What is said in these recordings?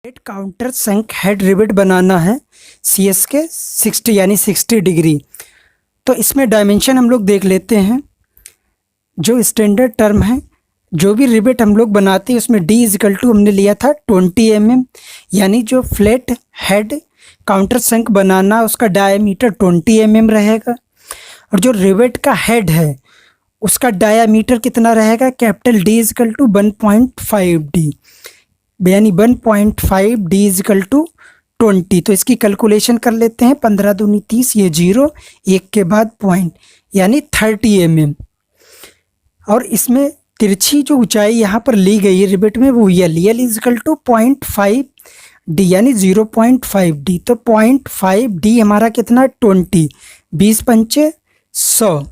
Head counter संक head rivet बनाना है CS के 60 यानी 60 डिग्री। तो इसमें डायमेंशन हम लोग देख लेते हैं। जो स्टैंडर्ड टर्म है, जो भी रिवेट हम लोग बनाते हैं उसमें D इजिकल टू हमने लिया था 20 mm, यानी जो फ्लैट हेड काउंटर संक बनाना उसका डायमीटर 20 mm रहेगा। और जो रिवेट का हेड है उसका डायमीटर कितना रहेगा, capital D is equal to 1.5D, यानी 1.5 D इजिकल टू 20। तो इसकी कैलकुलेशन कर लेते हैं। 15 दूनी 30, ये 0, 1 के बाद पॉइंट यानी 30 mm। और इसमें तिरछी जो ऊंचाई यहाँ पर ली गई है रिवेट में वो L इजिकल टू 0.5D यानी 0.5D। तो 0.5D हमारा कितना 20, 20 पंचे 100,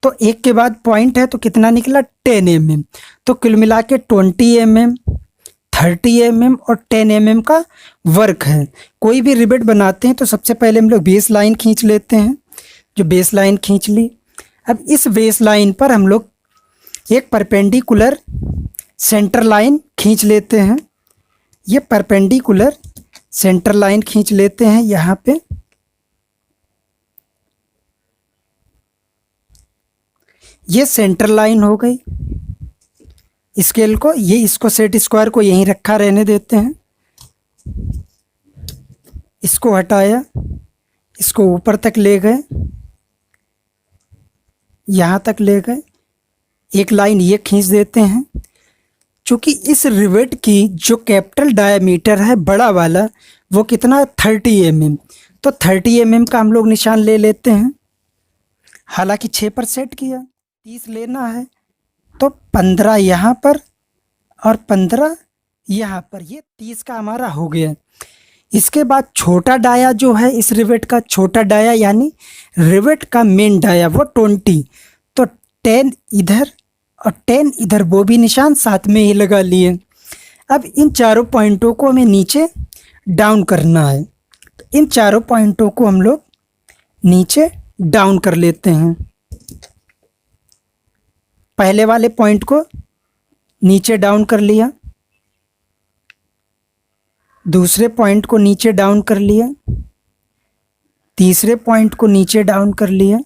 तो 1 के बाद पॉइंट है तो कितना निकला 10 mm। तो कुल मिला के 20 mm, 30 mm और 10 mm का वर्क है। कोई भी रिवेट बनाते हैं तो सबसे पहले हम लोग बेस लाइन खींच लेते हैं। जो बेस लाइन खींच ली, अब इस बेस लाइन पर हम लोग एक परपेंडिकुलर सेंटर लाइन खींच लेते हैं। ये परपेंडिकुलर सेंटर लाइन खींच लेते हैं यहाँ पे। ये सेंटर लाइन हो गई। स्केल को इसको सेट स्क्वायर को यहीं रखा रहने देते हैं। इसको हटाया, इसको ऊपर तक ले गए, यहाँ तक ले गए। एक लाइन ये खींच देते हैं। चूँकि इस रिवेट की जो कैपिटल डायमीटर है बड़ा वाला वो कितना 30 mm, तो 30 mm का हम लोग निशान ले लेते हैं। हालांकि 6 पर सेट किया, 30 लेना है तो 15 यहाँ पर और 15 यहाँ पर, ये 30 का हमारा हो गया। इसके बाद छोटा डाया जो है इस रिवेट का, छोटा डाया यानी रिवेट का मेन डाया वो 20, तो 10 इधर और 10 इधर, वो भी निशान साथ में ही लगा लिए। अब इन चारों पॉइंटों को हमें नीचे डाउन करना है, तो इन चारों पॉइंटों को हम लोग नीचे डाउन कर लेते हैं। पहले वाले पॉइंट को नीचे डाउन कर लिया, दूसरे पॉइंट को नीचे डाउन कर लिया, तीसरे पॉइंट को नीचे डाउन कर लिया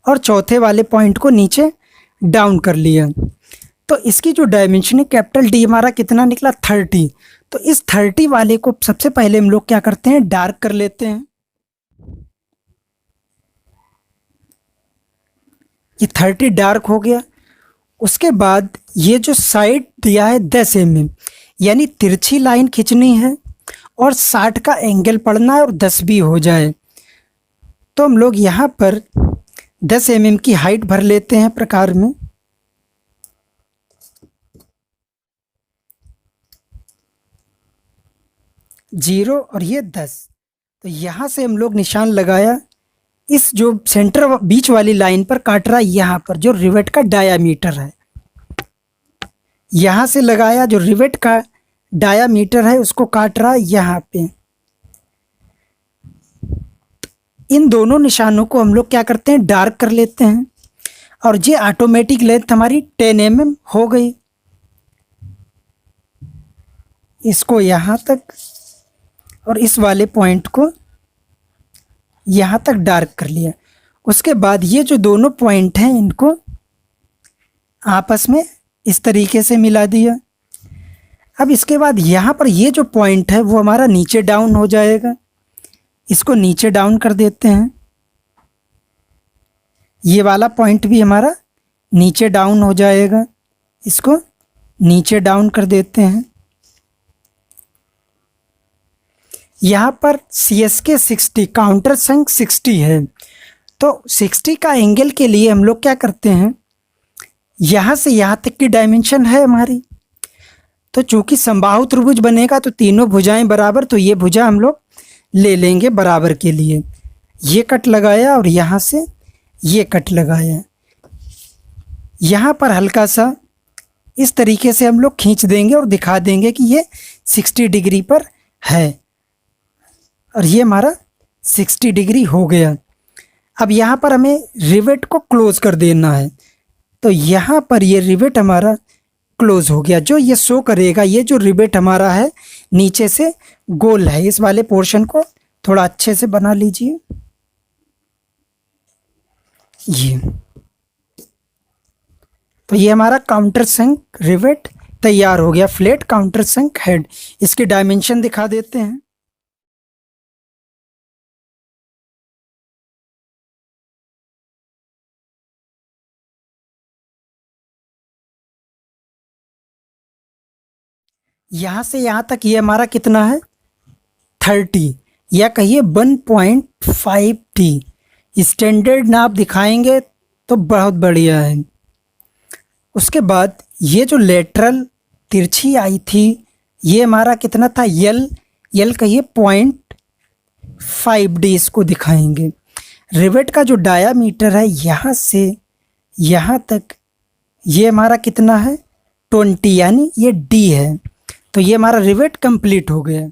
और चौथे वाले पॉइंट को नीचे डाउन कर लिया। तो इसकी जो डायमेंशन है कैपिटल D हमारा कितना निकला 30। तो इस 30 वाले को सबसे पहले हम लोग क्या करते हैं, डार्क कर लेते हैं। ये 30 डार्क हो गया। उसके बाद ये जो साइड दिया है 10 mm, यानी तिरछी लाइन खींचनी है और 60 का एंगल पड़ना है और 10 भी हो जाए। तो हम लोग यहाँ पर 10 mm की हाइट भर लेते हैं प्रकार में। जीरो और ये 10, तो यहाँ से हम लोग निशान लगाया। इस जो सेंटर बीच वाली लाइन पर काट रहा है, यहाँ पर जो रिवेट का डायामीटर है यहाँ से लगाया। जो रिवेट का डायामीटर है उसको काट रहा है यहाँ पे। इन दोनों निशानों को हम लोग क्या करते हैं, डार्क कर लेते हैं। और ये ऑटोमेटिक लेंथ हमारी 10 mm हो गई। इसको यहाँ तक और इस वाले पॉइंट को यहाँ तक डार्क कर लिया। उसके बाद ये जो दोनों पॉइंट हैं इनको आपस में इस तरीके से मिला दिया। अब इसके बाद यहाँ पर ये जो पॉइंट है वो हमारा नीचे डाउन हो जाएगा। इसको नीचे डाउन कर देते हैं। ये वाला पॉइंट भी हमारा नीचे डाउन हो जाएगा। इसको नीचे डाउन कर देते हैं। यहाँ पर CSK 60 काउंटर संक 60 है, तो 60 का एंगल के लिए हम लोग क्या करते हैं, यहाँ से यहाँ तक की डायमेंशन है हमारी। तो चूंकि समबाहु त्रिभुज बनेगा तो तीनों भुजाएं बराबर, तो ये भुजा हम लोग ले लेंगे बराबर के लिए। ये कट लगाया और यहाँ से ये कट लगाया। यहाँ पर हल्का सा इस तरीके से हम लोग खींच देंगे और दिखा देंगे कि ये 60 डिग्री पर है और ये हमारा 60 डिग्री हो गया। अब यहाँ पर हमें रिवेट को क्लोज कर देना है। तो यहाँ पर ये रिवेट हमारा क्लोज हो गया। जो ये शो करेगा, ये जो रिवेट हमारा है नीचे से गोल है, इस वाले पोर्शन को थोड़ा अच्छे से बना लीजिए। ये तो ये हमारा काउंटर संक रिवेट तैयार हो गया, फ्लैट काउंटर संक हेड। इसकी डायमेंशन दिखा देते हैं। यहां से यहां तक ये हमारा कितना है, 30 या कहिए 1.5T। स्टैंडर्ड नाप दिखाएंगे तो बहुत बढ़िया है। उसके बाद ये जो लेटरल तिरछी आई थी, ये हमारा कितना था, यल कहिए 0.5D इसको दिखाएंगे। रिवेट का जो डायामीटर है यहाँ से यहाँ तक, ये हमारा कितना है, 20, यानी ये D है। तो ये हमारा रिवेट कंप्लीट हो गया।